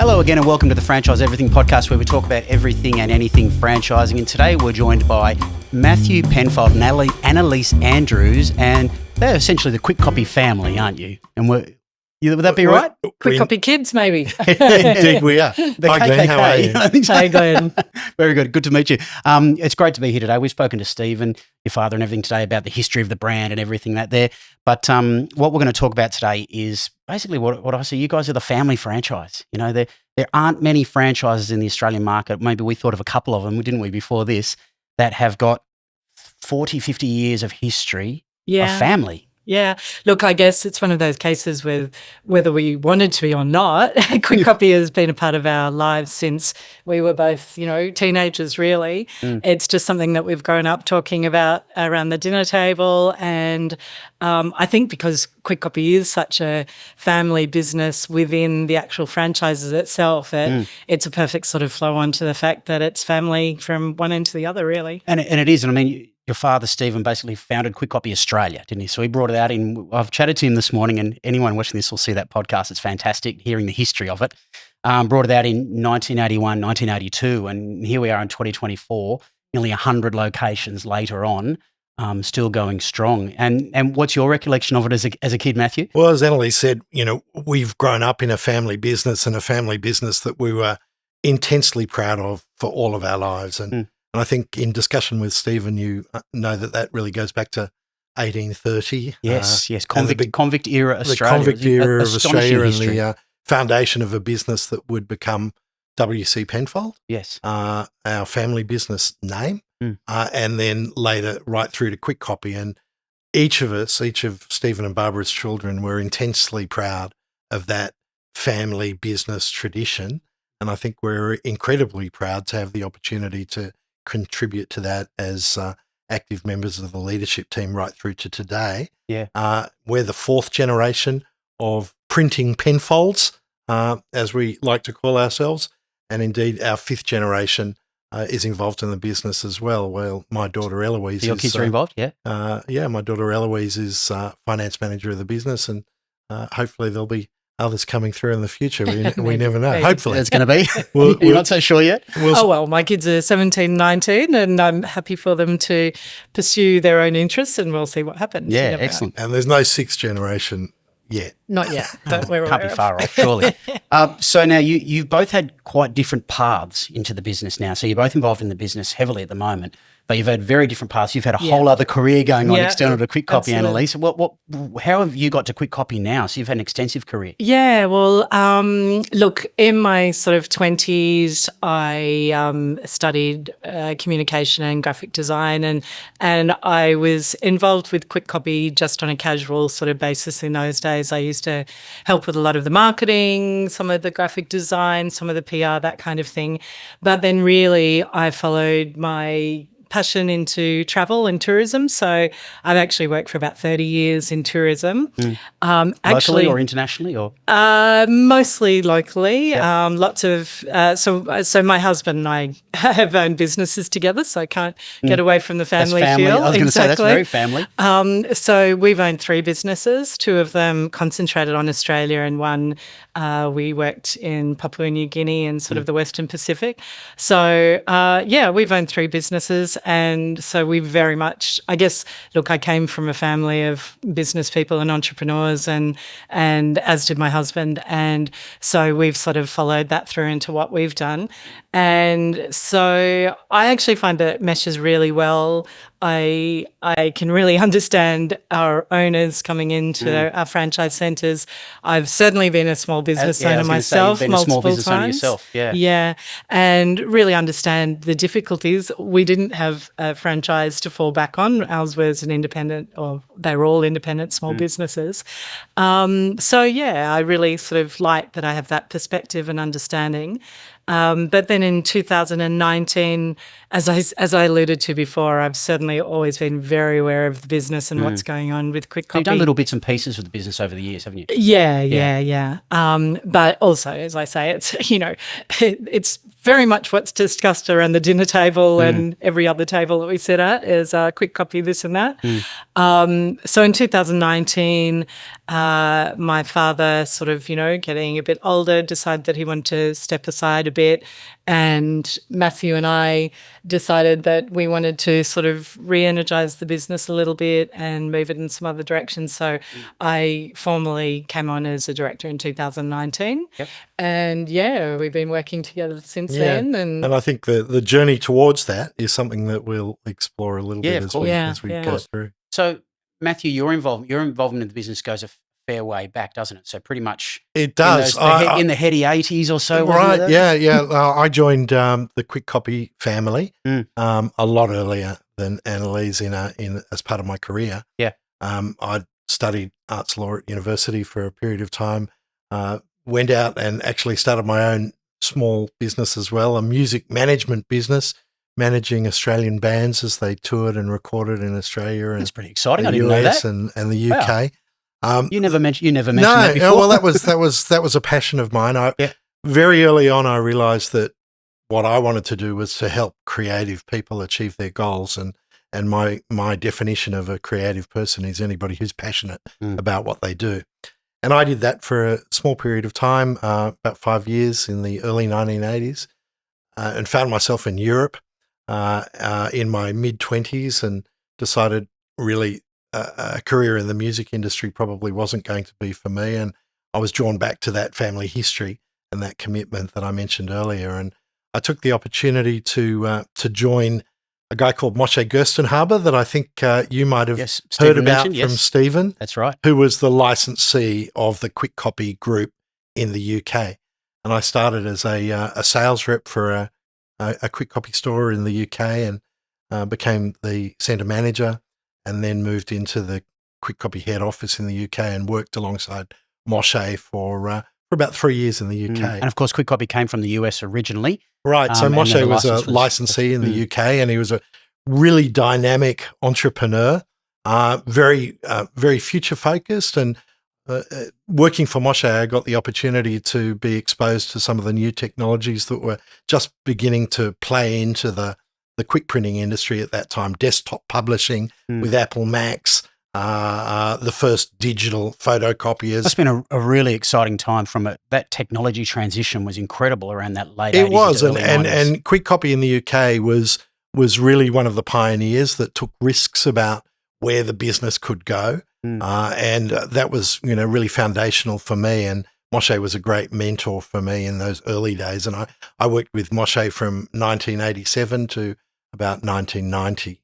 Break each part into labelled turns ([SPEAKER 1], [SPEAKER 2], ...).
[SPEAKER 1] Hello again and welcome to the Franchise Everything podcast, where we talk about everything and anything franchising. And today we're joined by Matthew Penfold and Annalise Andrews, and they're essentially the Kwik Kopy family, aren't you? And would that be right?
[SPEAKER 2] Kwik Kopy kids, maybe.
[SPEAKER 3] Indeed we are.
[SPEAKER 1] The
[SPEAKER 3] Hi,
[SPEAKER 1] KKK.
[SPEAKER 3] Glenn, how are you?
[SPEAKER 1] I think so.
[SPEAKER 2] Hey, Glenn.
[SPEAKER 1] Very good. Good to meet you. It's great to be here today. We've spoken to Stephen, your father, and everything today about the history of the brand and everything that there. But what we're going to talk about today is basically what I see. You guys are the family franchise. You know, there aren't many franchises in the Australian market. Maybe we thought of a couple of them, didn't we, before this, that have got 40, 50 years of history of family.
[SPEAKER 2] Yeah. Look, I guess it's one of those cases with whether we wanted to be or not, Kwik Kopy has been a part of our lives since we were both, teenagers, really. It's just something that we've grown up talking about around the dinner table. And I think because Kwik Kopy is such a family business within the actual franchises itself, it's a perfect sort of flow on to the fact that it's family from one end to the other, really.
[SPEAKER 1] And it is. And I mean, your father, Stephen, basically founded Kwik Kopy Australia, didn't he? So he brought it out in, I've chatted to him this morning, and anyone watching this will see that podcast. It's fantastic hearing the history of it. Brought it out in 1981, 1982, and here we are in 2024, nearly 100 locations later on, still going strong. And what's your recollection of it as a kid, Matthew?
[SPEAKER 3] Well, as Annalise said, we've grown up in a family business, and a family business that we were intensely proud of for all of our lives. And I think in discussion with Stephen, you know that really goes back to 1830.
[SPEAKER 1] Yes. Convict era Australia.
[SPEAKER 3] The convict era of Australia
[SPEAKER 1] history.
[SPEAKER 3] and the foundation of a business that would become W.C. Penfold.
[SPEAKER 1] Yes.
[SPEAKER 3] Our family business name. And then later right through to Kwik Kopy. And each of Stephen and Barbara's children were intensely proud of that family business tradition. And I think we're incredibly proud to have the opportunity to contribute to that as active members of the leadership team right through to today.
[SPEAKER 1] Yeah.
[SPEAKER 3] We're the fourth generation of printing Penfolds, as we like to call ourselves. And indeed, our fifth generation is involved in the business as well. Well, my daughter Eloise
[SPEAKER 1] Your kids are involved, yeah?
[SPEAKER 3] My daughter Eloise is finance manager of the business, and hopefully there'll be others coming through in the future. We never know. Hopefully.
[SPEAKER 1] It's going to be. You're not so sure yet?
[SPEAKER 2] My kids are 17, 19, and I'm happy for them to pursue their own interests, and we'll see what happens.
[SPEAKER 1] Yeah, excellent.
[SPEAKER 3] And there's no sixth generation yet.
[SPEAKER 2] Not yet, but we're
[SPEAKER 1] Can't be far off, surely. So now you've both had quite different paths into the business now. So you're both involved in the business heavily at the moment, but you've had very different paths. You've had a whole other career going on external to Kwik Kopy, Annalise. How have you got to Kwik Kopy now? So you've had an extensive career.
[SPEAKER 2] Yeah, well, look, in my sort of 20s, I studied communication and graphic design, and I was involved with Kwik Kopy just on a casual sort of basis in those days. I used to help with a lot of the marketing, some of the graphic design, some of the PR, that kind of thing. But then really I followed my passion into travel and tourism. So I've actually worked for about 30 years in tourism.
[SPEAKER 1] Locally or internationally? Or
[SPEAKER 2] mostly locally.
[SPEAKER 1] Yeah.
[SPEAKER 2] Lots of so my husband and I have owned businesses together, so I can't get away from the family feel.
[SPEAKER 1] I was going to say that's very family.
[SPEAKER 2] So we've owned 3 businesses, 2 of them concentrated on Australia, and one we worked in Papua New Guinea and sort of the Western Pacific. So we've owned 3 businesses. And so we very much, I guess, look, I came from a family of business people and entrepreneurs, and as did my husband. And so we've sort of followed that through into what we've done. And so I actually find that it meshes really well. I can really understand our owners coming into our franchise centres. I've certainly been a small business owner myself multiple times.
[SPEAKER 1] Yourself.
[SPEAKER 2] Yeah, and really understand the difficulties. We didn't have a franchise to fall back on. Ours was an independent, or they were all independent small businesses. I really sort of like that I have that perspective and understanding. But then in 2019, as I alluded to before, I've certainly always been very aware of the business and what's going on with Kwik Kopy.
[SPEAKER 1] So you've done little bits and pieces with the business over the years, haven't you?
[SPEAKER 2] Yeah. But also, as I say, it's it's very much what's discussed around the dinner table and every other table that we sit at is Kwik Kopy this and that. So in 2019, my father, sort of, getting a bit older, decided that he wanted to step aside a bit, and Matthew and I decided that we wanted to sort of re-energise the business a little bit and move it in some other directions. So I formally came on as a director in 2019.
[SPEAKER 1] Yep.
[SPEAKER 2] And we've been working together since then. And
[SPEAKER 3] I think the journey towards that is something that we'll explore a little bit as we go through.
[SPEAKER 1] So Matthew, your involvement in the business goes a fair way back, doesn't it? So pretty much
[SPEAKER 3] it does.
[SPEAKER 1] In the heady 80s or so,
[SPEAKER 3] right?
[SPEAKER 1] Wasn't it?
[SPEAKER 3] Yeah. I joined the Kwik Kopy family a lot earlier than Annalise in as part of my career.
[SPEAKER 1] Yeah.
[SPEAKER 3] I studied arts law at university for a period of time. Went out and actually started my own small business as well, a music management business, managing Australian bands as they toured and recorded in Australia and
[SPEAKER 1] that's pretty exciting.
[SPEAKER 3] the
[SPEAKER 1] I didn't
[SPEAKER 3] US
[SPEAKER 1] know that.
[SPEAKER 3] and the UK.
[SPEAKER 1] Wow. You never mentioned that before.
[SPEAKER 3] Well, that was a passion of mine. Very early on, I realised that what I wanted to do was to help creative people achieve their goals, and my definition of a creative person is anybody who's passionate about what they do. And I did that for a small period of time, about 5 years in the early 1980s, and found myself in Europe in my mid-20s and decided really a career in the music industry probably wasn't going to be for me. And I was drawn back to that family history and that commitment that I mentioned earlier. And I took the opportunity to join a guy called Moshe Gerstenhaber that I think you might have heard about from Stephen.
[SPEAKER 1] That's right.
[SPEAKER 3] Who was the licensee of the Kwik Kopy group in the UK. And I started as a sales rep for a Kwik Kopy store in the UK and became the centre manager, and then moved into the Kwik Kopy head office in the UK and worked alongside Moshe for about 3 years in the UK.
[SPEAKER 1] And of course, Kwik Kopy came from the US originally.
[SPEAKER 3] Right. So Moshe was a licensee in the UK, and he was a really dynamic entrepreneur, very future focused. And working for Moshe, I got the opportunity to be exposed to some of the new technologies that were just beginning to play into the quick printing industry at that time, desktop publishing with Apple Macs, the first digital photocopiers.
[SPEAKER 1] It's been a really exciting time that technology transition was incredible around that late 80s.
[SPEAKER 3] It was,
[SPEAKER 1] and
[SPEAKER 3] Kwik Kopy in the UK was really one of the pioneers that took risks about where the business could go. And that was, really foundational for me. And Moshe was a great mentor for me in those early days. And I worked with Moshe from 1987 to about 1990.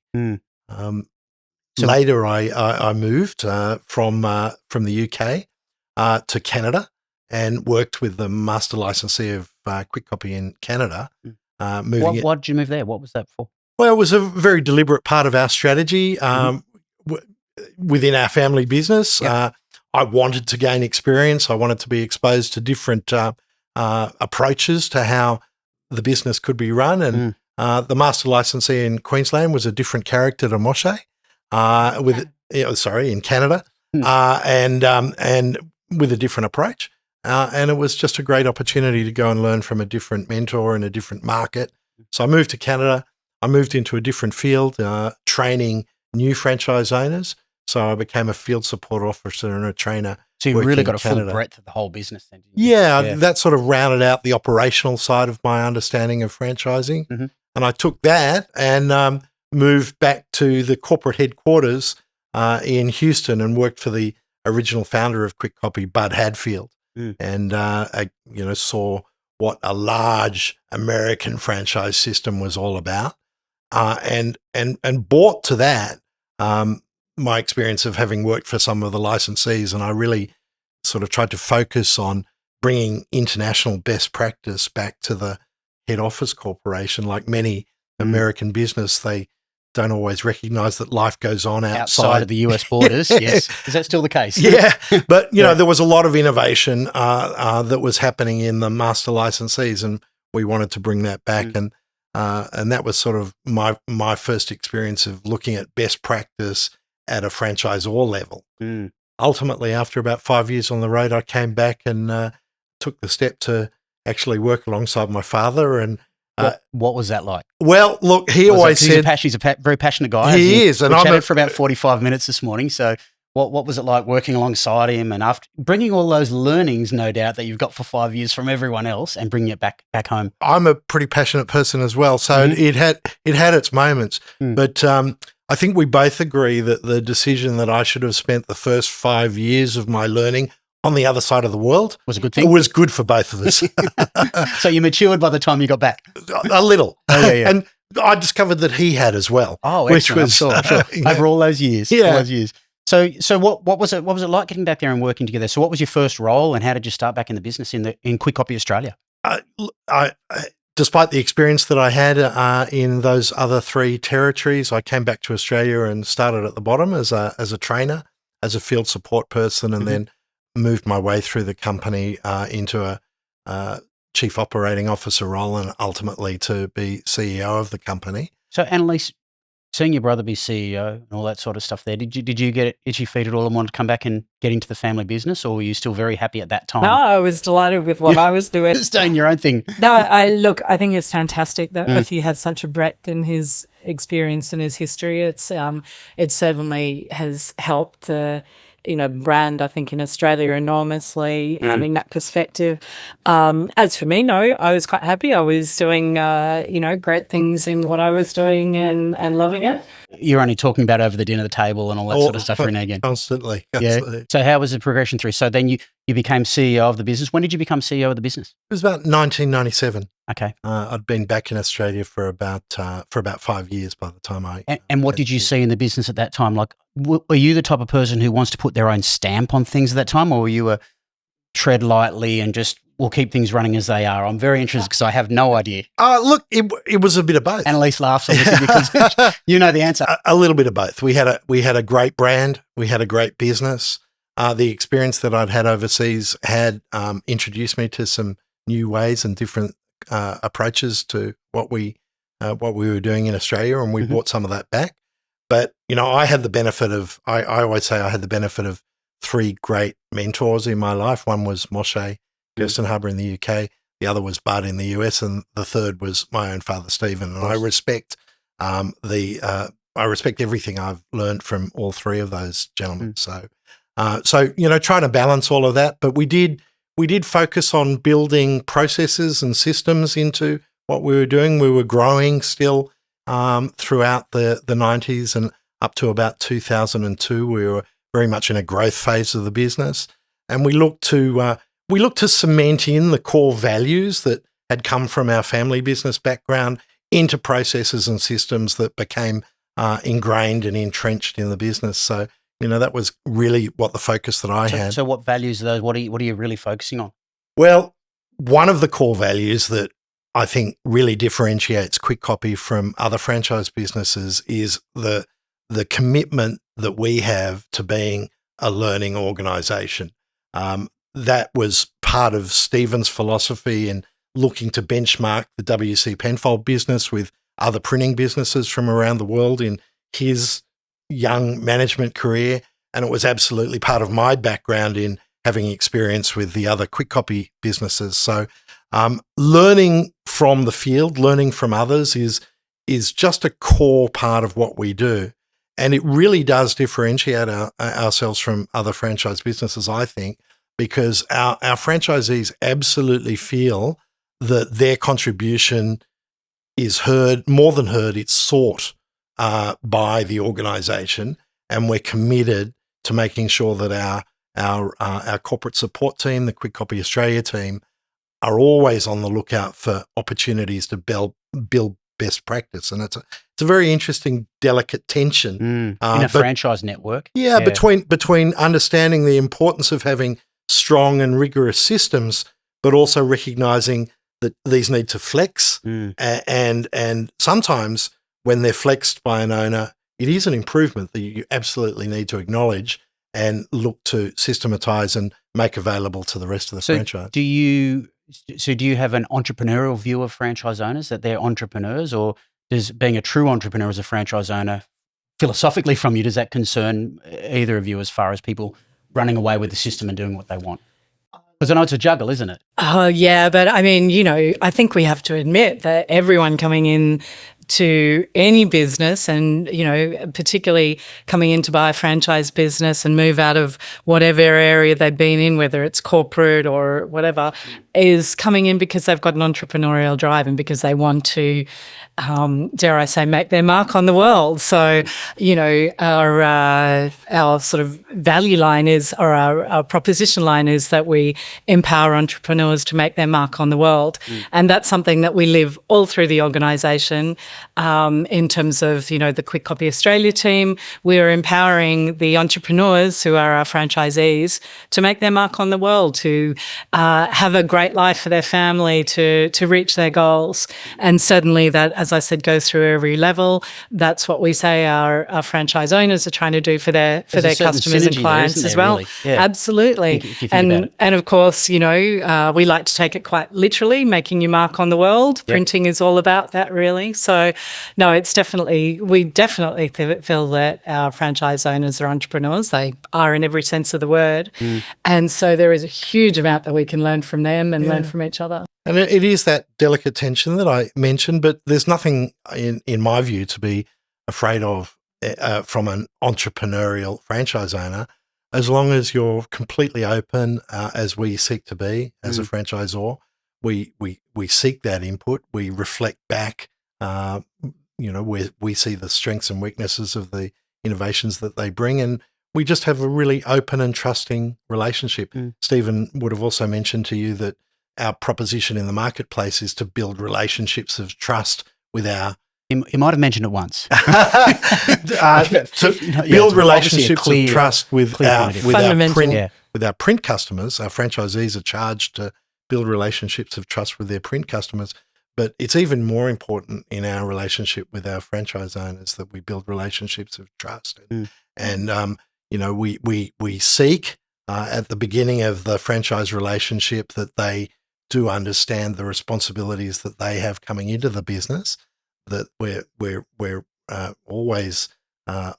[SPEAKER 3] So later, I moved from the UK to Canada and worked with the master licensee of Kwik Kopy in Canada.
[SPEAKER 1] Why did you move there? What was that for?
[SPEAKER 3] Well, it was a very deliberate part of our strategy within our family business.
[SPEAKER 1] Yep.
[SPEAKER 3] I wanted to gain experience. I wanted to be exposed to different approaches to how the business could be run. And the master licensee in Queensland was a different character to Moshe. In Canada, and with a different approach. And it was just a great opportunity to go and learn from a different mentor in a different market. So I moved to Canada. I moved into a different field, training new franchise owners. So I became a field support officer and a trainer.
[SPEAKER 1] So you really got a full breadth of the whole business then, didn't you?
[SPEAKER 3] Yeah, that sort of rounded out the operational side of my understanding of franchising. And I took that and moved back to the corporate headquarters in Houston and worked for the original founder of Kwik Kopy, Bud Hadfield, and I saw what a large American franchise system was all about, and brought to that my experience of having worked for some of the licensees, and I really sort of tried to focus on bringing international best practice back to the head office corporation. Like many American business, they don't always recognize that life goes on outside
[SPEAKER 1] of the US borders. Yes. Is that still the case?
[SPEAKER 3] Yeah. But, there was a lot of innovation that was happening in the master licensees. And we wanted to bring that back. And that was sort of my first experience of looking at best practice at a franchisor level. Ultimately, after about 5 years on the road, I came back and took the step to actually work alongside my father. And
[SPEAKER 1] what was that like?
[SPEAKER 3] Well, look, he always said
[SPEAKER 1] he's a very passionate guy.
[SPEAKER 3] He is,
[SPEAKER 1] and we chatted for about 45 minutes this morning. So, what was it like working alongside him and after bringing all those learnings, no doubt, that you've got for 5 years from everyone else and bringing it back home?
[SPEAKER 3] I'm a pretty passionate person as well, so it had its moments, but I think we both agree that the decision that I should have spent the first 5 years of my learning on the other side of the world
[SPEAKER 1] was a good thing.
[SPEAKER 3] It was good for both of us.
[SPEAKER 1] So you matured by the time you got back?
[SPEAKER 3] A little.
[SPEAKER 1] Oh, yeah.
[SPEAKER 3] And I discovered that he had as well.
[SPEAKER 1] Oh, excellent. I'm sure. Yeah. Over all those years.
[SPEAKER 3] Yeah.
[SPEAKER 1] All those years. So what was it like getting back there and working together? So what was your first role and how did you start back in the business in Kwik Kopy Australia?
[SPEAKER 3] Despite the experience that I had in those other 3 territories, I came back to Australia and started at the bottom as a trainer, as a field support person, and then moved my way through the company into a chief operating officer role and ultimately to be CEO of the company.
[SPEAKER 1] So, Annalise, seeing your brother be CEO and all that sort of stuff there, did you get itchy feet at all and want to come back and get into the family business, or were you still very happy at that time?
[SPEAKER 2] No, I was delighted with what I was doing.
[SPEAKER 1] Just doing your own thing.
[SPEAKER 2] No, I think it's fantastic that Matthew has such a breadth in his experience and his history. It certainly has helped the brand, I think, in Australia enormously, having that perspective. As for me, no, I was quite happy. I was doing, great things in what I was doing and loving it.
[SPEAKER 1] You're only talking about over the dinner table and all that sort of stuff every now and again.
[SPEAKER 3] Constantly.
[SPEAKER 1] Yeah. So how was the progression through? So then you became CEO of the business. When did you become CEO of the business?
[SPEAKER 3] It was about 1997.
[SPEAKER 1] Okay.
[SPEAKER 3] I'd been back in Australia for about 5 years by the time I.
[SPEAKER 1] And what did you see in the business at that time? Like, were you the type of person who wants to put their own stamp on things at that time, or were you a tread lightly and just we'll keep things running as they are? I'm very interested because I have no idea.
[SPEAKER 3] Look, it was a bit of both.
[SPEAKER 1] Annalise laughs obviously because you know the answer.
[SPEAKER 3] A little bit of both. We had a great brand. We had a great business. The experience that I'd had overseas had introduced me to some new ways and different approaches to what we were doing in Australia, and we brought some of that back. But I had the benefit of I always say I had the benefit of 3 great mentors in my life. One was Moshe Gerstenhaber in the UK, the other was Bart in the US, and the third was my own father Stephen. And I respect everything I've learned from all 3 of those gentlemen. So trying to balance all of that, but we did focus on building processes and systems into what we were doing. We were growing still throughout the 90s and up to about 2002. We were very much in a growth phase of the business, and we looked to cement in the core values that had come from our family business background into processes and systems that became ingrained and entrenched in the business. So that was really what the focus that I had.
[SPEAKER 1] So what values are those? What are you really focusing on?
[SPEAKER 3] Well, one of the core values that I think really differentiates Kwik Kopy from other franchise businesses is the commitment that we have to being a learning organisation. That was part of Stephen's philosophy in looking to benchmark the W.C. Penfold business with other printing businesses from around the world in his young management career. And it was absolutely part of my background in having experience with the other Kwik Kopy businesses. So learning from the field, learning from others is just a core part of what we do. And it really does differentiate ourselves from other franchise businesses, I think, because our franchisees absolutely feel that their contribution is heard, more than heard, it's sought by the organisation, and we're committed to making sure that our corporate support team, the Kwik Kopy Australia team, are always on the lookout for opportunities to build best practice. And it's a very interesting, delicate tension
[SPEAKER 1] in a franchise network.
[SPEAKER 3] Yeah, between understanding the importance of having strong and rigorous systems, but also recognising that these need to flex, and sometimes when they're flexed by an owner, it is an improvement that you absolutely need to acknowledge and look to systematise and make available to the rest of the franchise.
[SPEAKER 1] Do you So do you have an entrepreneurial view of franchise owners, that they're entrepreneurs, or does being a true entrepreneur as a franchise owner, philosophically from you, does that concern either of you as far as people running away with the system and doing what they want? Because I know it's a juggle, isn't it?
[SPEAKER 2] Oh, yeah. But I mean, I think we have to admit that everyone coming in to any business and, particularly coming in to buy a franchise business and move out of whatever area they've been in, whether it's corporate or whatever, is coming in because they've got an entrepreneurial drive and because they want to, dare I say, make their mark on the world. So, our sort of value line is, or our proposition line is, that we empower entrepreneurs to make their mark on the world. And that's something that we live all through the organisation. In terms of, the Kwik Kopy Australia team, we're empowering the entrepreneurs who are our franchisees to make their mark on the world, to have a great life for their family, to reach their goals. And certainly that, as I said, goes through every level. That's what we say our franchise owners are trying to do for their customers and clients as well.
[SPEAKER 1] Really? Yeah.
[SPEAKER 2] Absolutely.
[SPEAKER 1] If you think about it.
[SPEAKER 2] And of course, we like to take it quite literally, making your mark on the world.
[SPEAKER 1] Yep.
[SPEAKER 2] Printing is all about that, really. So, no, we definitely feel that our franchise owners are entrepreneurs. They are in every sense of the word. And so there is a huge amount that we can learn from them and learn from each other.
[SPEAKER 3] And it is that delicate tension that I mentioned, but there's nothing, in my view, to be afraid of from an entrepreneurial franchise owner, as long as you're completely open, as we seek to be as a franchisor. We seek that input. We reflect back, where we see the strengths and weaknesses of the innovations that they bring, and we just have a really open and trusting relationship. Stephen would have also mentioned to you that our proposition in the marketplace is to build relationships of trust with our...
[SPEAKER 1] He might have mentioned it once.
[SPEAKER 3] To build relationships of trust with our print customers. Our franchisees are charged to build relationships of trust with their print customers. But it's even more important in our relationship with our franchise owners that we build relationships of trust. And we seek at the beginning of the franchise relationship that they do understand the responsibilities that they have coming into the business, that we're always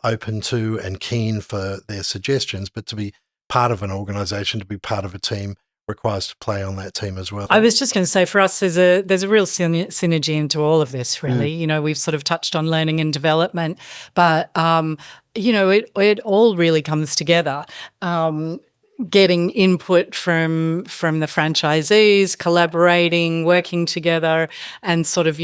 [SPEAKER 3] open to and keen for their suggestions, but to be part of an organisation, to be part of a team, requires to play on that team as well.
[SPEAKER 2] I was just going to say, for us, there's a real synergy into all of this, really. We've sort of touched on learning and development, but, it all really comes together. Getting input from the franchisees, collaborating, working together, and sort of,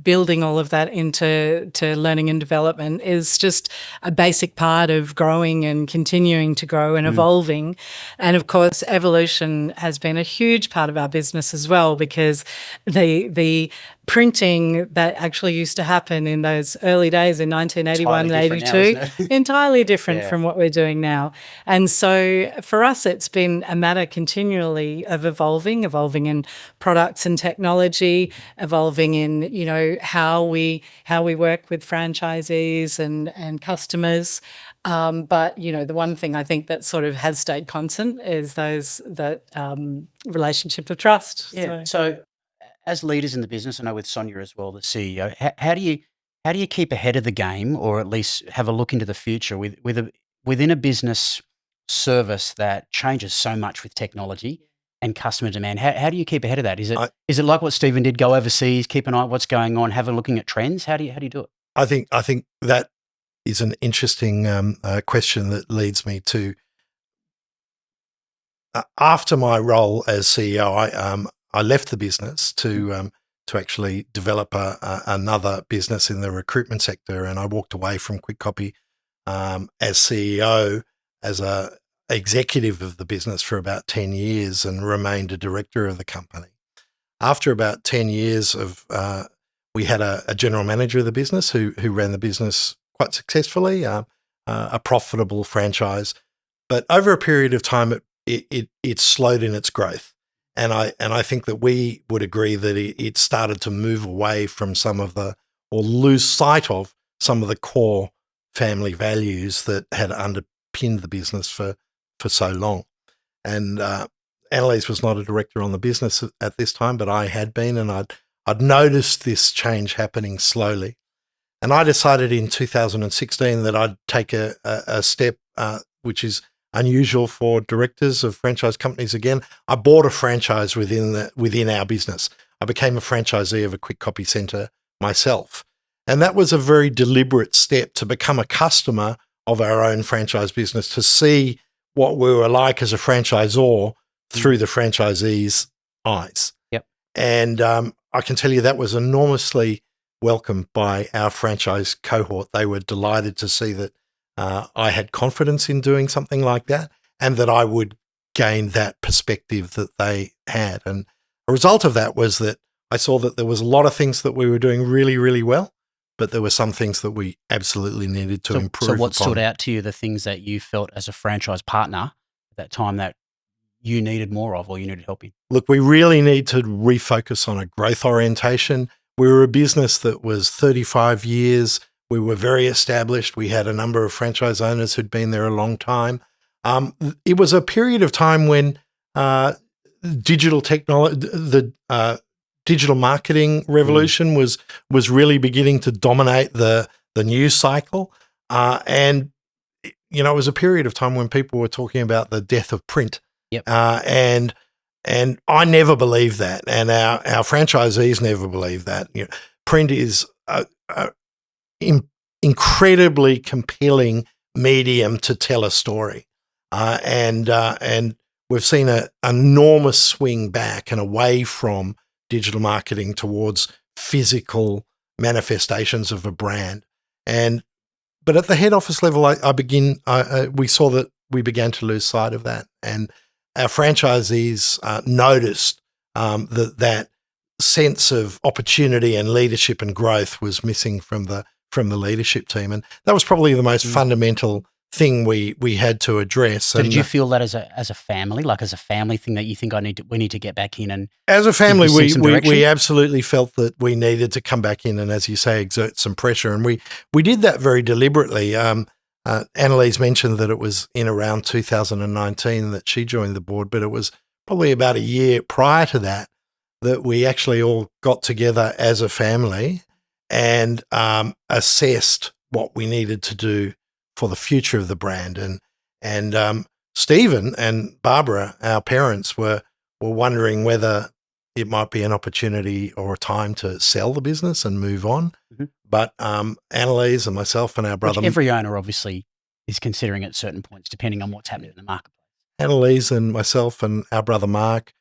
[SPEAKER 2] building all of that into learning and development is just a basic part of growing and continuing to grow and evolving. And of course, evolution has been a huge part of our business as well, because the printing that actually used to happen in those early days in 1981 and 82, entirely different from what we're doing now. And so for us, it's been a matter continually of evolving in products and technology, evolving in, how we work with franchisees and customers. But, the one thing I think that sort of has stayed constant is that relationship of trust.
[SPEAKER 1] Yeah. So as leaders in the business, I know with Sonia as well, the CEO, how do you keep ahead of the game, or at least have a look into the future within a business service that changes so much with technology and customer demand? How do you keep ahead of that? Is it like what Stephen did, go overseas, keep an eye on what's going on, have a looking at trends? How do you do it?
[SPEAKER 3] I think that is an interesting question that leads me to, after my role as CEO, I left the business to actually develop another business in the recruitment sector, and I walked away from Kwik Kopy as CEO, as a executive of the business for about 10 years, and remained a director of the company. After about 10 years we had a general manager of the business who ran the business quite successfully, a profitable franchise, but over a period of time it slowed in its growth. And I think that we would agree that it started to move away from or lose sight of some of the core family values that had underpinned the business for so long. And Annalise was not a director on the business at this time, but I had been, and I'd noticed this change happening slowly. And I decided in 2016 that I'd take a step which is unusual for directors of franchise companies. Again, I bought a franchise within our business. I became a franchisee of a Kwik Kopy centre myself. And that was a very deliberate step to become a customer of our own franchise business, to see what we were like as a franchisor through the franchisee's eyes.
[SPEAKER 1] Yep.
[SPEAKER 3] And I can tell you that was enormously welcomed by our franchise cohort. They were delighted to see that I had confidence in doing something like that, and that I would gain that perspective that they had. And a result of that was that I saw that there was a lot of things that we were doing really, really well, but there were some things that we absolutely needed to improve.
[SPEAKER 1] So what stood out to you, the things that you felt as a franchise partner at that time that you needed more of, or you needed help in?
[SPEAKER 3] Look, we really need to refocus on a growth orientation. We were a business that was 35 years. We were very established. We had a number of franchise owners who'd been there a long time. It was a period of time when digital technology, the digital marketing revolution was really beginning to dominate the news cycle. And, you know, it was a period of time when people were talking about the death of print.
[SPEAKER 1] Yep.
[SPEAKER 3] And I never believed that, and our franchisees never believed that. You know, print is incredibly compelling medium to tell a story, and we've seen an enormous swing back and away from digital marketing towards physical manifestations of a brand. But at the head office level, we saw that we began to lose sight of that, and our franchisees noticed that sense of opportunity and leadership and growth was missing from the leadership team, and that was probably the most fundamental thing we had to address.
[SPEAKER 1] So did you feel that as a family, like as a family thing, that you think we need to get back in? And
[SPEAKER 3] as a family, we absolutely felt that we needed to come back in and, as you say, exert some pressure, and we did that very deliberately. Annalise mentioned that it was in around 2019 that she joined the board, but it was probably about a year prior to that we actually all got together as a family and assessed what we needed to do for the future of the brand. And Stephen and Barbara, our parents, were wondering whether it might be an opportunity or a time to sell the business and move on. Mm-hmm. But Annalise and myself and our brother...
[SPEAKER 1] Which every owner obviously is considering at certain points, depending on what's happening in the marketplace.
[SPEAKER 3] Annalise and myself and our brother Mark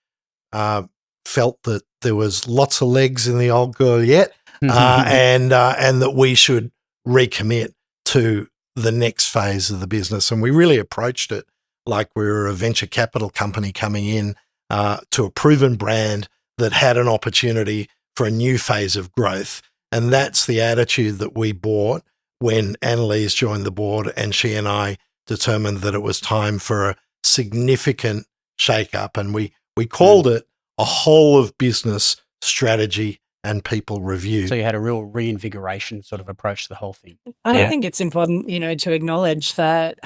[SPEAKER 3] felt that there was lots of legs in the old girl yet, and that we should recommit to the next phase of the business. And we really approached it like we were a venture capital company coming in to a proven brand that had an opportunity for a new phase of growth. And that's the attitude that we brought when Annalise joined the board, and she and I determined that it was time for a significant shake-up. And we called it a whole of business strategy and people review.
[SPEAKER 1] So you had a real reinvigoration sort of approach to the whole thing.
[SPEAKER 2] I think it's important, to acknowledge that,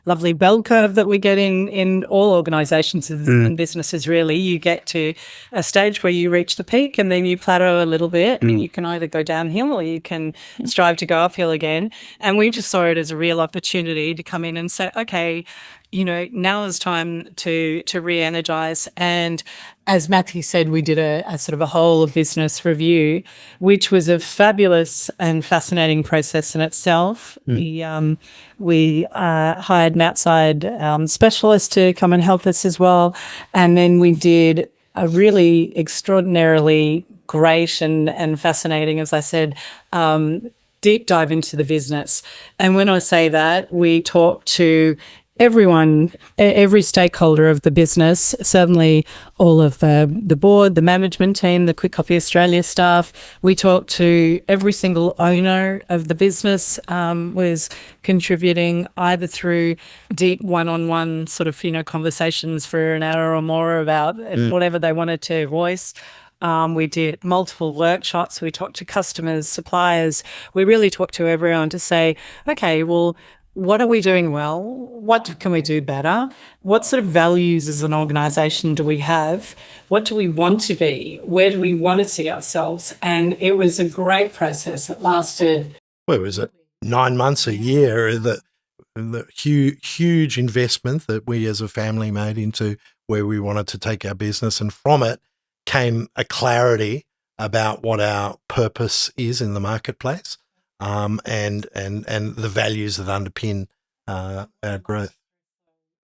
[SPEAKER 2] lovely bell curve that we get in all organisations and businesses, really. You get to a stage where you reach the peak and then you plateau a little bit, and you can either go downhill or you can strive to go uphill again. And we just saw it as a real opportunity to come in and say, okay, now is time to re-energise. And as Matthew said, we did a sort of a whole of business review, which was a fabulous and fascinating process in itself. We hired an outside specialist to come and help us as well. And then we did a really extraordinarily great and fascinating, as I said, deep dive into the business. And when I say that, we talked to everyone, every stakeholder of the business, certainly all of the board, the management team, the Kwik Kopy Australia staff. We talked to every single owner of the business, was contributing either through deep one-on-one sort of, conversations for an hour or more about whatever they wanted to voice. We did multiple workshops. We talked to customers, suppliers. We really talked to everyone to say, okay, well, what are we doing well? What can we do better? What sort of values as an organisation do we have? What do we want to be? Where do we want to see ourselves? And it was a great process. It lasted.
[SPEAKER 3] Where was it? 9 months, a year. The huge investment that we as a family made into where we wanted to take our business, and from it came a clarity about what our purpose is in the marketplace. And the values that underpin our growth.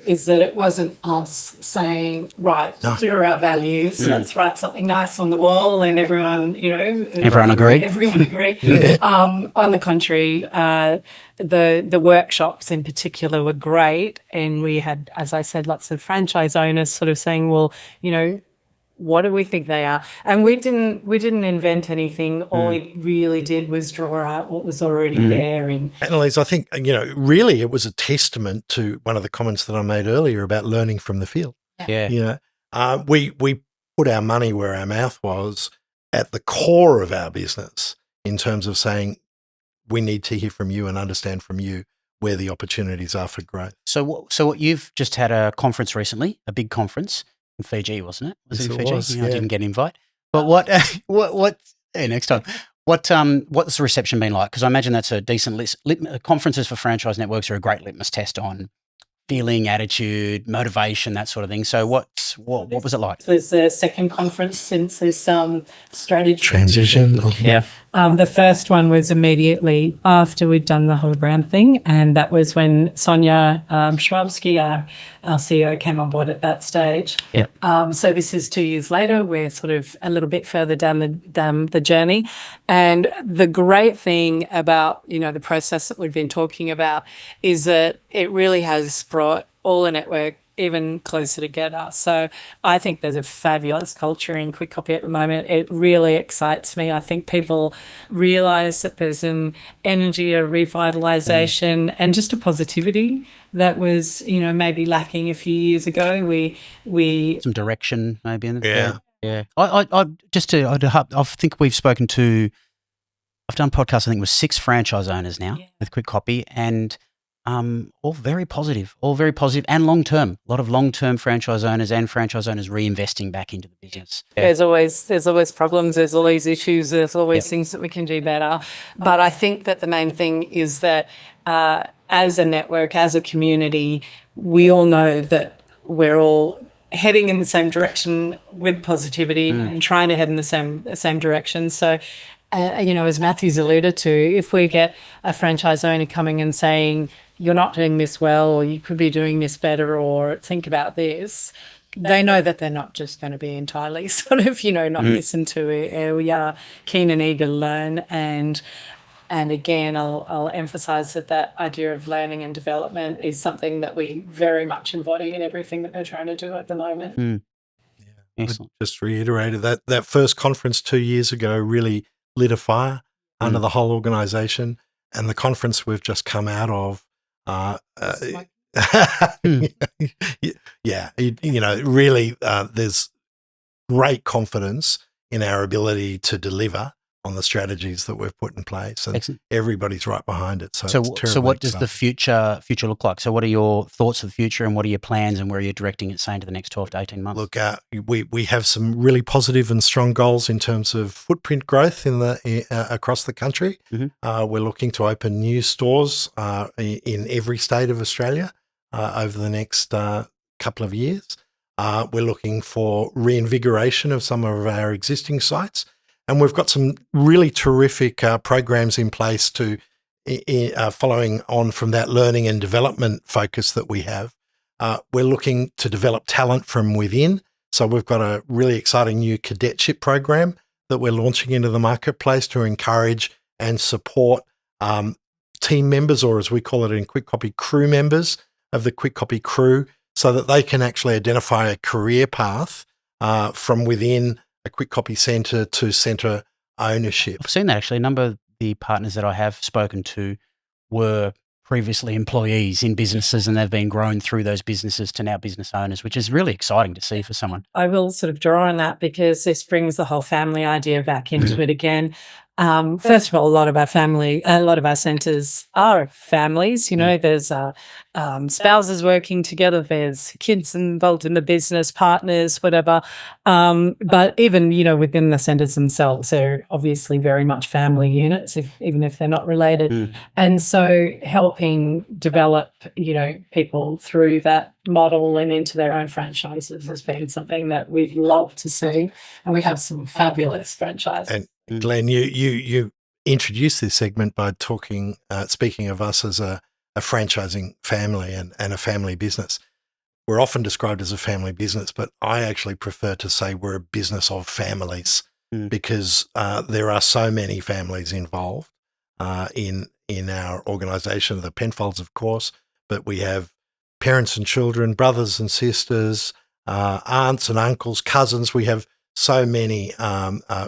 [SPEAKER 2] Is that it wasn't us saying, right, here are our values, let's write something nice on the wall and everyone,
[SPEAKER 1] Everyone agree?
[SPEAKER 2] Everyone agree. On the contrary, the workshops in particular were great, and we had, as I said, lots of franchise owners sort of saying, well, what do we think they are? And we didn't invent anything. All we really did was draw out what was already there. And
[SPEAKER 3] Annalise, I think, really it was a testament to one of the comments that I made earlier about learning from the field.
[SPEAKER 1] Yeah.
[SPEAKER 3] We put our money where our mouth was at the core of our business in terms of saying we need to hear from you and understand from you where the opportunities are for growth.
[SPEAKER 1] So what you've just had a conference recently, a big conference in Fiji, wasn't it? Was
[SPEAKER 3] Yes,
[SPEAKER 1] it in
[SPEAKER 3] it
[SPEAKER 1] Fiji?
[SPEAKER 3] was,
[SPEAKER 1] I
[SPEAKER 3] yeah.
[SPEAKER 1] didn't get an invite. But what next time. What's the reception been like? Because I imagine that's a decent conferences for franchise networks are a great litmus test on feeling, attitude, motivation, that sort of thing. So what was it like?
[SPEAKER 2] it was the second conference since this strategy
[SPEAKER 3] Transition.
[SPEAKER 1] Yeah.
[SPEAKER 2] The first one was immediately after we'd done the whole brand thing, and that was when Sonia Schwabsky, our CEO, came on board at that stage.
[SPEAKER 1] Yeah.
[SPEAKER 2] So this is 2 years later. We're sort of a little bit further down the journey, and the great thing about the process that we've been talking about is that it really has brought all the network even closer together. So I think there's a fabulous culture in Kwik Kopy at the moment. It really excites me. I think people realise that there's an energy, a revitalisation, and just a positivity that was, maybe lacking a few years ago. We
[SPEAKER 1] Some direction maybe in it.
[SPEAKER 3] Yeah.
[SPEAKER 1] Yeah. I think we've spoken to, I've done podcasts, I think it was 6 franchise owners now with Kwik Kopy, and all very positive and long-term. A lot of long-term franchise owners reinvesting back into the business. Yeah.
[SPEAKER 2] There's always problems. There's always issues. There's always things that we can do better. But I think that the main thing is that as a network, as a community, we all know that we're all heading in the same direction with positivity and trying to head in the same direction. So, as Matthew's alluded to, if we get a franchise owner coming and saying, you're not doing this well, or you could be doing this better, or think about this, they know that they're not just going to be entirely sort of, not listened to. We are keen and eager to learn. And again, I'll emphasise that idea of learning and development is something that we very much embody in everything that we're trying to do at the moment.
[SPEAKER 1] Excellent.
[SPEAKER 3] I just reiterated that first conference 2 years ago really lit a fire under the whole organisation, and the conference we've just come out of. Really, there's great confidence in our ability to deliver on the strategies that we've put in place, and
[SPEAKER 1] Excellent.
[SPEAKER 3] Everybody's right behind it.
[SPEAKER 1] So what does the future look like? So what are your thoughts of the future, and what are your plans, and where are you directing it, say, into the next 12 to 18 months?
[SPEAKER 3] Look, we have some really positive and strong goals in terms of footprint growth across the country. We're looking to open new stores in every state of Australia over the next couple of years. We're looking for reinvigoration of some of our existing sites. And we've got some really terrific programs in place to following on from that learning and development focus that we have. We're looking to develop talent from within. So we've got a really exciting new cadetship program that we're launching into the marketplace to encourage and support team members, or as we call it in Kwik Kopy, crew members of the Kwik Kopy crew, so that they can actually identify a career path from within a Kwik Kopy centre to centre ownership.
[SPEAKER 1] I've seen that actually. A number of the partners that I have spoken to were previously employees in businesses, and they've been grown through those businesses to now business owners, which is really exciting to see for someone.
[SPEAKER 2] I will sort of draw on that because this brings the whole family idea back into it again. First of all, a lot of our centres are families. There's spouses working together, there's kids involved in the business, partners, whatever. But even, within the centres themselves, they're obviously very much family units, even if they're not related. And so helping develop, people through that model and into their own franchises has been something that we'd love to see. And we have some fabulous franchises.
[SPEAKER 3] And Glenn, you introduced this segment by speaking of us as a franchising family and a family business. We're often described as a family business, but I actually prefer to say we're a business of families because there are so many families involved in our organisation. The Penfolds, of course, but we have parents and children, brothers and sisters, aunts and uncles, cousins. We have so many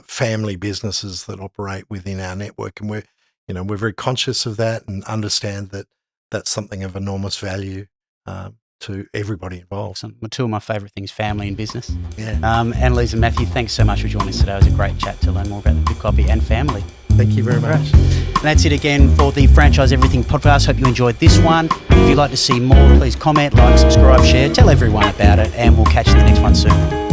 [SPEAKER 3] family businesses that operate within our network, and we're very conscious of that and understand that that's something of enormous value to everybody involved.
[SPEAKER 1] Awesome. Two of my favourite things, family and business.
[SPEAKER 3] Yeah.
[SPEAKER 1] Annalise and Matthew, thanks so much for joining us today. It was a great chat to learn more about the Kwik Kopy and family.
[SPEAKER 3] Thank you very much.
[SPEAKER 1] And that's it again for the Franchise Everything podcast. Hope you enjoyed this one. If you'd like to see more, please comment, like, subscribe, share, tell everyone about it, and we'll catch you in the next one soon.